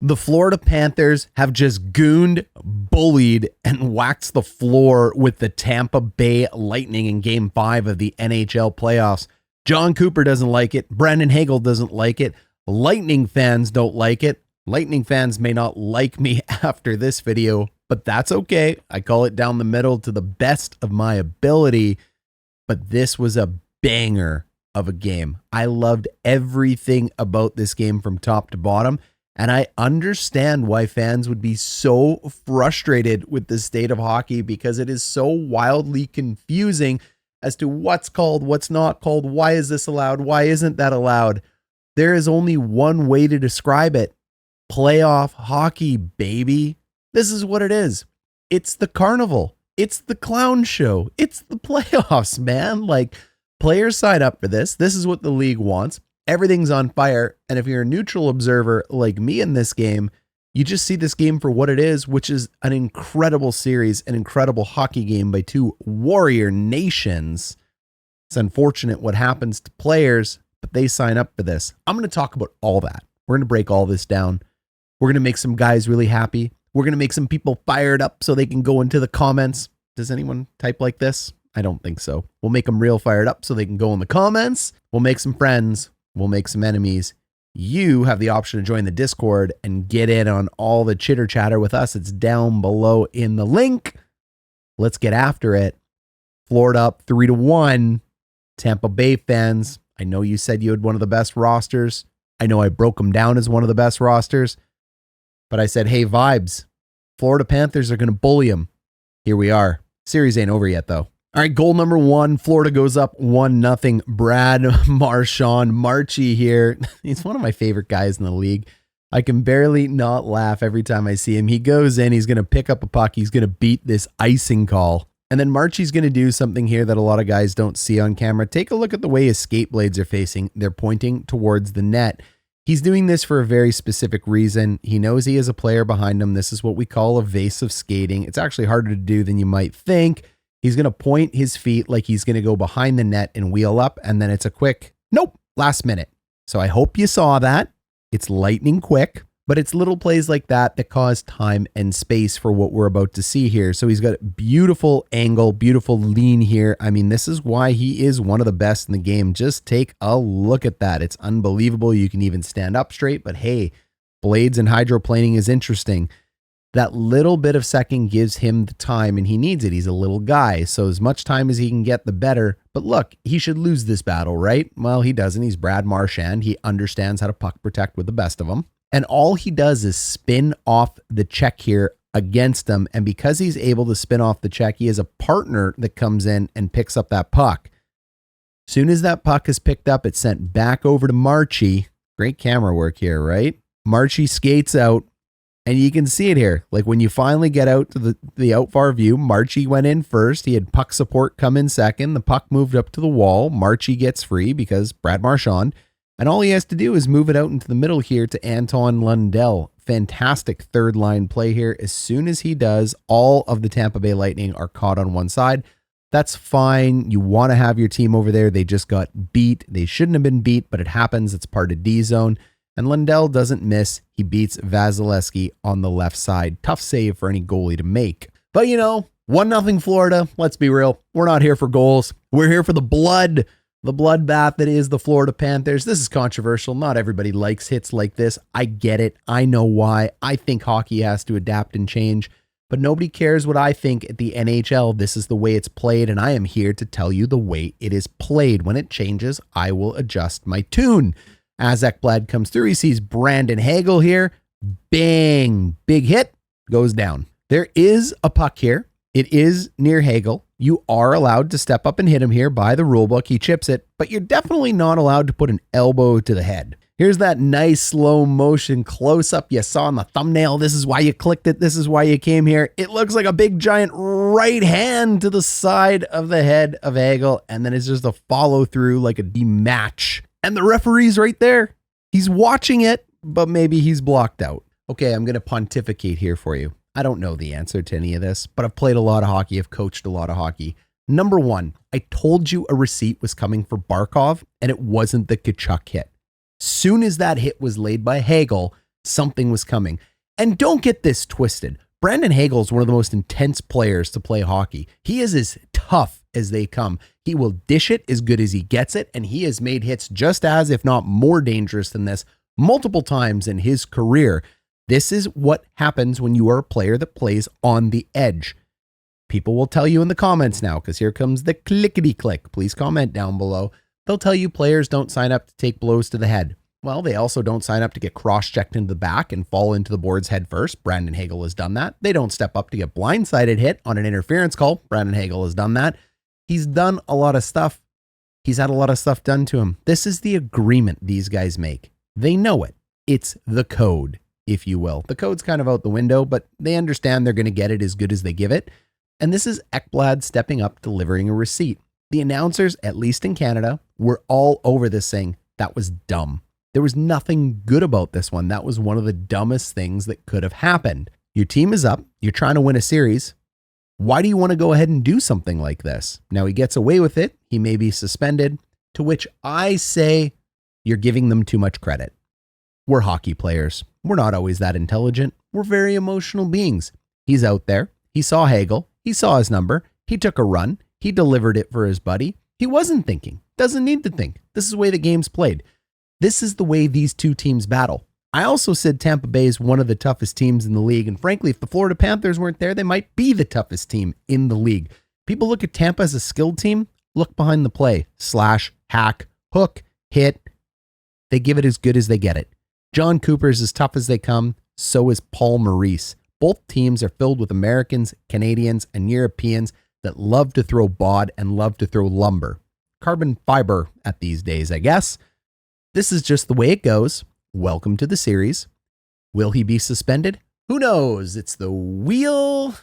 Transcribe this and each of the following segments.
The Florida Panthers have just gooned, bullied, and waxed the floor with the Tampa Bay Lightning in Game 5 of the NHL playoffs. John Cooper doesn't like it. Brandon Hagel doesn't like it. Lightning fans don't like it. Lightning fans may not like me after this video, but that's okay. I call it down the middle to the best of my ability. But this was a banger of a game. I loved everything about this game from top to bottom. And I understand why fans would be so frustrated with the state of hockey, because it is so wildly confusing as to what's called, what's not called, why is this allowed, why isn't that allowed. There is only one way to describe it. Playoff hockey, baby. This is what it is. It's the carnival. It's the clown show. It's the playoffs, man. Like, players sign up for this. This is what the league wants. Everything's on fire. And if you're a neutral observer like me in this game, you just see this game for what it is, which is an incredible series, an incredible hockey game by two warrior nations. It's unfortunate what happens to players, but they sign up for this. I'm going to talk about all that. We're going to break all this down. We're going to make some guys really happy. We're going to make some people fired up so they can go into the comments. Does anyone type like this? I don't think so. We'll make them real fired up so they can go in the comments. We'll make some friends. We'll make some enemies. You have the option to join the Discord and get in on all the chitter chatter with us. It's down below in the link. Let's get after it. Florida up 3-1. Tampa Bay fans, I know you said you had one of the best rosters. I know I broke them down as one of the best rosters. But I said, hey, vibes. Florida Panthers are going to bully them. Here we are. Series ain't over yet, though. All right, goal number 1. Florida goes up 1-0. Brad Marchand, Marchie here. He's one of my favorite guys in the league. I can barely not laugh every time I see him. He goes in, he's going to pick up a puck. He's going to beat this icing call. And then Marchie's going to do something here that a lot of guys don't see on camera. Take a look at the way his skate blades are facing. They're pointing towards the net. He's doing this for a very specific reason. He knows he has a player behind him. This is what we call evasive skating. It's actually harder to do than you might think. He's going to point his feet like he's going to go behind the net and wheel up, and then it's a quick, nope, last minute. So I hope you saw that. It's lightning quick, but it's little plays like that that cause time and space for what we're about to see here. So he's got a beautiful angle, beautiful lean here. I mean, this is why he is one of the best in the game. Just take a look at that. It's unbelievable. You can even stand up straight, but hey, blades and hydroplaning is interesting. That little bit of second gives him the time, and he needs it. He's a little guy, so as much time as he can get, the better. But look, he should lose this battle, right? Well, he doesn't. He's Brad Marchand. He understands how to puck protect with the best of them. And all he does is spin off the check here against him. And because he's able to spin off the check, he has a partner that comes in and picks up that puck. Soon as that puck is picked up, it's sent back over to Marchie. Great camera work here, right? Marchie skates out. And you can see it here. Like when you finally get out to the out far view, Marchie went in first. He had puck support come in second. The puck moved up to the wall. Marchie gets free because Brad Marchand. And all he has to do is move it out into the middle here to Anton Lundell. Fantastic third line play here. As soon as he does, all of the Tampa Bay Lightning are caught on one side. That's fine. You want to have your team over there. They just got beat. They shouldn't have been beat, but it happens. It's part of D zone. And Lundell doesn't miss. He beats Vasilevsky on the left side. Tough save for any goalie to make. But you know, 1-0 Florida. Let's be real. We're not here for goals. We're here for the blood. The bloodbath that is the Florida Panthers. This is controversial. Not everybody likes hits like this. I get it. I know why. I think hockey has to adapt and change. But nobody cares what I think at the NHL. This is the way it's played. And I am here to tell you the way it is played. When it changes, I will adjust my tune. As Ekblad comes through, he sees Brandon Hagel here. Bang! Big hit. Goes down. There is a puck here. It is near Hagel. You are allowed to step up and hit him here by the rule book. He chips it, but you're definitely not allowed to put an elbow to the head. Here's that nice slow motion close-up you saw in the thumbnail. This is why you clicked it. This is why you came here. It looks like a big giant right hand to the side of the head of Hagel, and then it's just a follow-through like a D-match. And the referee's right there. He's watching it, but maybe he's blocked out. Okay, I'm going to pontificate here for you. I don't know the answer to any of this, but I've played a lot of hockey. I've coached a lot of hockey. Number one, I told you a receipt was coming for Barkov, and it wasn't the Kachuk hit. Soon as that hit was laid by Hagel, something was coming. And don't get this twisted. Brandon Hagel is one of the most intense players to play hockey. He is as tough as they come. He will dish it as good as he gets it, and he has made hits just as, if not more dangerous than this, multiple times in his career. This is what happens when you are a player that plays on the edge. People will tell you in the comments now, because here comes the clickety-click. Please comment down below. They'll tell you players don't sign up to take blows to the head. Well, they also don't sign up to get cross-checked into the back and fall into the boards head first. Brandon Hagel has done that. They don't step up to get blindsided hit on an interference call. Brandon Hagel has done that. He's done a lot of stuff. He's had a lot of stuff done to him. This is the agreement these guys make. They know it. It's the code, if you will. The code's kind of out the window, but they understand they're going to get it as good as they give it. And this is Ekblad stepping up, delivering a receipt. The announcers, at least in Canada, were all over this saying, that was dumb. There was nothing good about this one. That was one of the dumbest things that could have happened. Your team is up. You're trying to win a series. Why do you want to go ahead and do something like this? Now he gets away with it. He may be suspended, to which I say you're giving them too much credit. We're hockey players. We're not always that intelligent. We're very emotional beings. He's out there. He saw Hagel. He saw his number. He took a run. He delivered it for his buddy. He wasn't thinking. Doesn't need to think. This is the way the game's played. This is the way these two teams battle. I also said Tampa Bay is one of the toughest teams in the league. And frankly, if the Florida Panthers weren't there, they might be the toughest team in the league. People look at Tampa as a skilled team. Look behind the play. Slash, hack, hook, hit. They give it as good as they get it. John Cooper is as tough as they come. So is Paul Maurice. Both teams are filled with Americans, Canadians, and Europeans that love to throw bod and love to throw lumber. Carbon fiber at these days, I guess. This is just the way it goes. Welcome to the series. Will he be suspended? Who knows? It's the wheel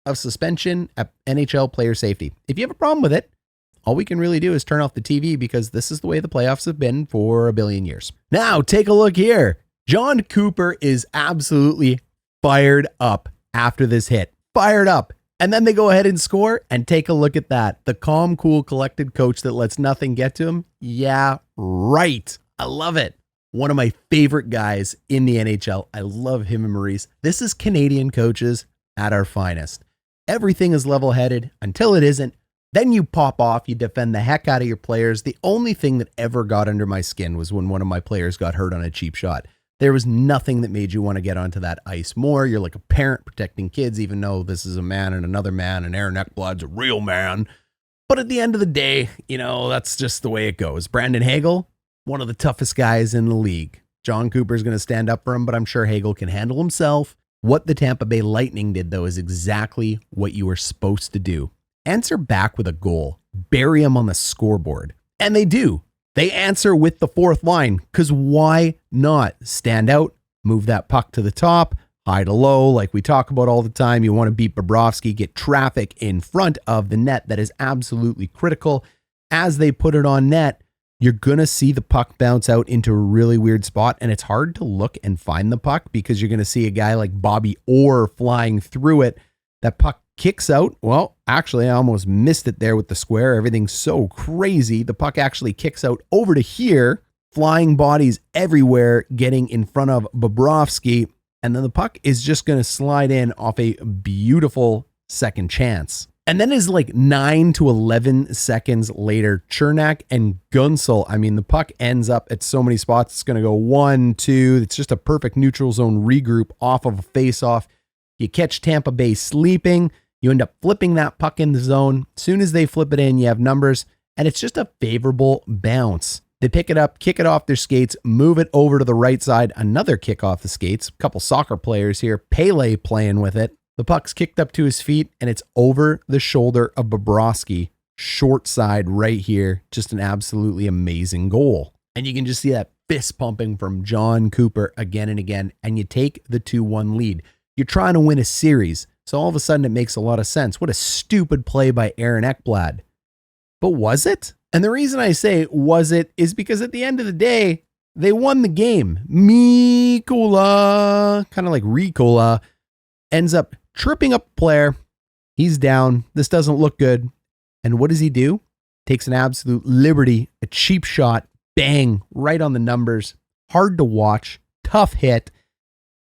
of suspension at NHL player safety. If you have a problem with it, all we can really do is turn off the TV because this is the way the playoffs have been for a billion years. Now, take a look here. John Cooper is absolutely fired up after this hit. Fired up. And then they go ahead and score, and take a look at that. The calm, cool, collected coach that lets nothing get to him. Yeah, right. I love it. One of my favorite guys in the NHL. I love him and Maurice. This is Canadian coaches at our finest. Everything is level-headed until it isn't. Then you pop off, you defend the heck out of your players. The only thing that ever got under my skin was when one of my players got hurt on a cheap shot. There was nothing that made you want to get onto that ice more. You're like a parent protecting kids, even though this is a man and another man, and Aaron Ekblad's a real man. But at the end of the day, that's just the way it goes. Brandon Hagel, one of the toughest guys in the league. John Cooper's going to stand up for him, but I'm sure Hagel can handle himself. What the Tampa Bay Lightning did, though, is exactly what you were supposed to do. Answer back with a goal. Bury him on the scoreboard. And they do. They answer with the fourth line, because why not? Stand out, move that puck to the top, high to low, like we talk about all the time. You want to beat Bobrovsky, get traffic in front of the net. That is absolutely critical. As they put it on net, you're going to see the puck bounce out into a really weird spot, and it's hard to look and find the puck because you're going to see a guy like Bobby Orr flying through it. That puck kicks out. Well, actually, I almost missed it there with the square. Everything's so crazy. The puck actually kicks out over to here. Flying bodies everywhere, getting in front of Bobrovsky. And then the puck is just going to slide in off a beautiful second chance. And then is like 9 to 11 seconds later, Chernak and Gunsel. I mean, the puck ends up at so many spots. It's going to go 1, 2. It's just a perfect neutral zone regroup off of a face-off. You catch Tampa Bay sleeping. You end up flipping that puck in the zone. As soon as they flip it in, you have numbers, and it's just a favorable bounce. They pick it up, kick it off their skates, move it over to the right side. Another kick off the skates. A couple soccer players here. Pele playing with it. The puck's kicked up to his feet, and it's over the shoulder of Bobrovsky. Short side right here. Just an absolutely amazing goal. And you can just see that fist pumping from John Cooper again and again, and you take the 2-1 lead. You're trying to win a series, so all of a sudden it makes a lot of sense. What a stupid play by Aaron Ekblad. But was it? And the reason I say was it is because at the end of the day, they won the game. Mikola, kind of like Ricola, ends up tripping up a player. He's down. This doesn't look good. And what does he do? Takes an absolute liberty, a cheap shot, bang, right on the numbers. Hard to watch, tough hit.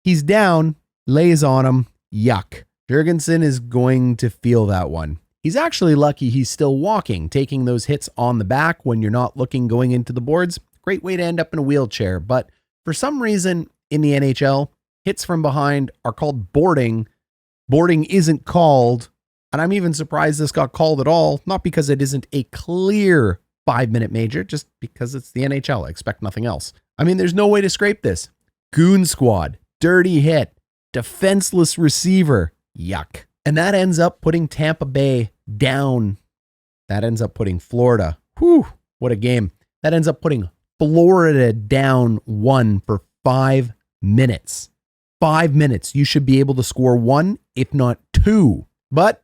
He's down, lays on him. Yuck. Jurgensen is going to feel that one. He's actually lucky he's still walking, taking those hits on the back when you're not looking going into the boards. Great way to end up in a wheelchair. But for some reason in the NHL, hits from behind are called boarding. Boarding isn't called. And I'm even surprised this got called at all. Not because it isn't a clear 5-minute major, just because it's the NHL. I expect nothing else. I mean, there's no way to scrape this. Goon squad, dirty hit, defenseless receiver. Yuck. And that ends up putting Tampa Bay down. That ends up putting Florida. Whew, what a game. That ends up putting Florida down 1 for 5 minutes. 5 minutes. You should be able to score 1, if not 2. But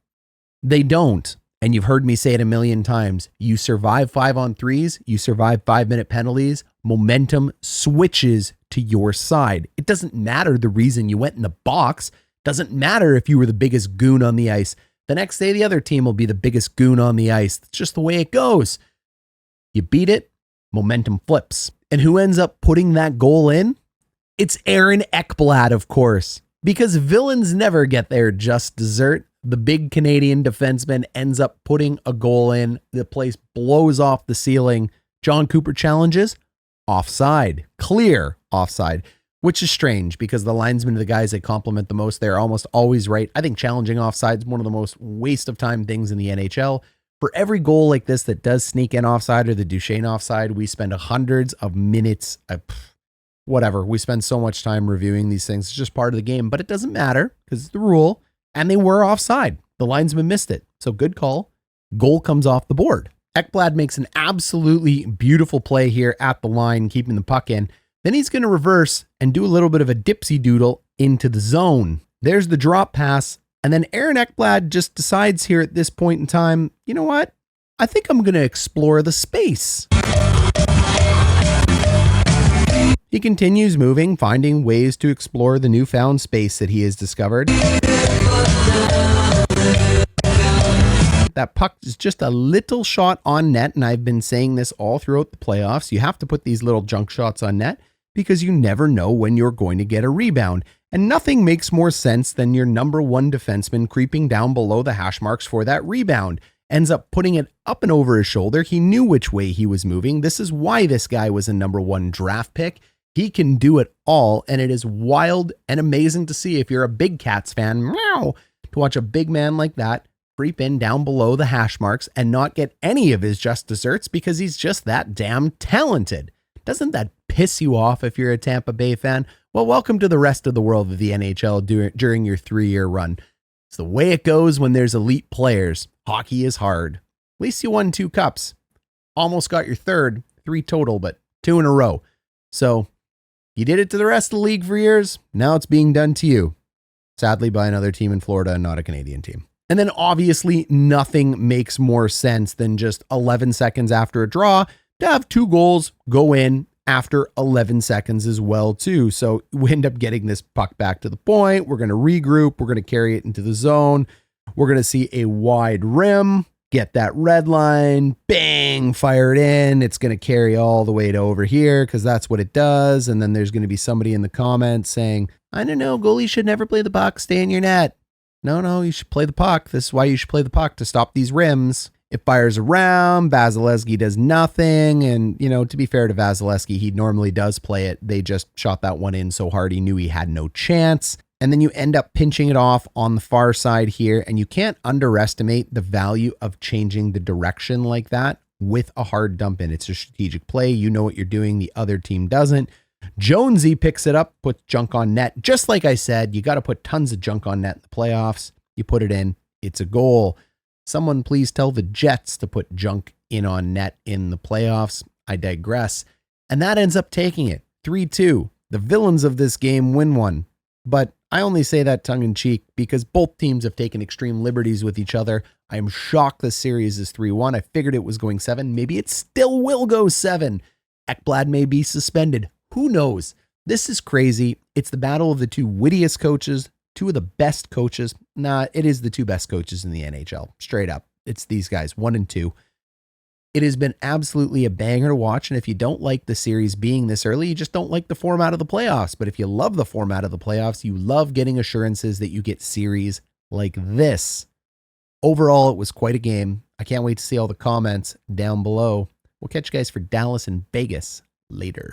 they don't. And you've heard me say it a million times. You survive 5-on-3s, you survive 5-minute penalties, momentum switches to your side. It doesn't matter the reason you went in the box. Doesn't matter if you were the biggest goon on the ice. The next day, the other team will be the biggest goon on the ice. That's just the way it goes. You beat it, momentum flips. And who ends up putting that goal in? It's Aaron Ekblad, of course. Because villains never get their just dessert. The big Canadian defenseman ends up putting a goal in. The place blows off the ceiling. John Cooper challenges. Offside. Clear offside. Which is strange because the linesmen are the guys they compliment the most. They're almost always right. I think challenging offside is one of the most waste of time things in the NHL. For every goal like this that does sneak in offside or the Duchesne offside, we spend hundreds of minutes. Whatever. We spend so much time reviewing these things. It's just part of the game, but it doesn't matter because it's the rule. And they were offside. The linesman missed it. So good call. Goal comes off the board. Ekblad makes an absolutely beautiful play here at the line, keeping the puck in. Then he's going to reverse and do a little bit of a dipsy doodle into the zone. There's the drop pass. And then Aaron Ekblad just decides here at this point in time, you know what? I think I'm going to explore the space. He continues moving, finding ways to explore the newfound space that he has discovered. That puck is just a little shot on net, and I've been saying this all throughout the playoffs. You have to put these little junk shots on net because you never know when you're going to get a rebound. And nothing makes more sense than your number one defenseman creeping down below the hash marks for that rebound. Ends up putting it up and over his shoulder. He knew which way he was moving. This is why this guy was a number one draft pick. He can do it all, and it is wild and amazing to see if you're a big Cats fan, meow, to watch a big man like that creep in down below the hash marks and not get any of his just desserts because he's just that damn talented. Doesn't that piss you off if you're a Tampa Bay fan? Well, welcome to the rest of the world of the NHL during your 3-year run. It's the way it goes when there's elite players. Hockey is hard. At least you won 2 cups. Almost got your third, 3 total, but 2 in a row. So you did it to the rest of the league for years. Now it's being done to you. Sadly, by another team in Florida and not a Canadian team. And then obviously nothing makes more sense than just 11 seconds after a draw to have 2 goals go in after 11 seconds as well too. So we end up getting this puck back to the point. We're going to regroup. We're going to carry it into the zone. We're going to see a wide rim, get that red line, bang, fire it in. It's going to carry all the way to over here because that's what it does. And then there's going to be somebody in the comments saying, I don't know, goalies should never play the puck, stay in your net. No, you should play the puck. This is why you should play the puck, to stop these rims. It fires around. Vasilevsky does nothing. And, to be fair to Vasilevsky, he normally does play it. They just shot that one in so hard he knew he had no chance. And then you end up pinching it off on the far side here. And you can't underestimate the value of changing the direction like that with a hard dump in. It's a strategic play. You know what you're doing. The other team doesn't. Jonesy picks it up, puts junk on net. Just like I said, you got to put tons of junk on net in the playoffs. You put it in, it's a goal. Someone please tell the Jets to put junk in on net in the playoffs. I digress. And that ends up taking it 3-2. The villains of this game win one. But I only say that tongue in cheek because both teams have taken extreme liberties with each other. I am shocked the series is 3-1. I figured it was going 7. Maybe it still will go 7. Ekblad may be suspended. Who knows? This is crazy. It's the battle of the 2 wittiest coaches, 2 of the best coaches. Nah, it is the 2 best coaches in the NHL. Straight up. It's these guys, 1 and 2. It has been absolutely a banger to watch, and if you don't like the series being this early, you just don't like the format of the playoffs. But if you love the format of the playoffs, you love getting assurances that you get series like this. Overall, it was quite a game. I can't wait to see all the comments down below. We'll catch you guys for Dallas and Vegas later.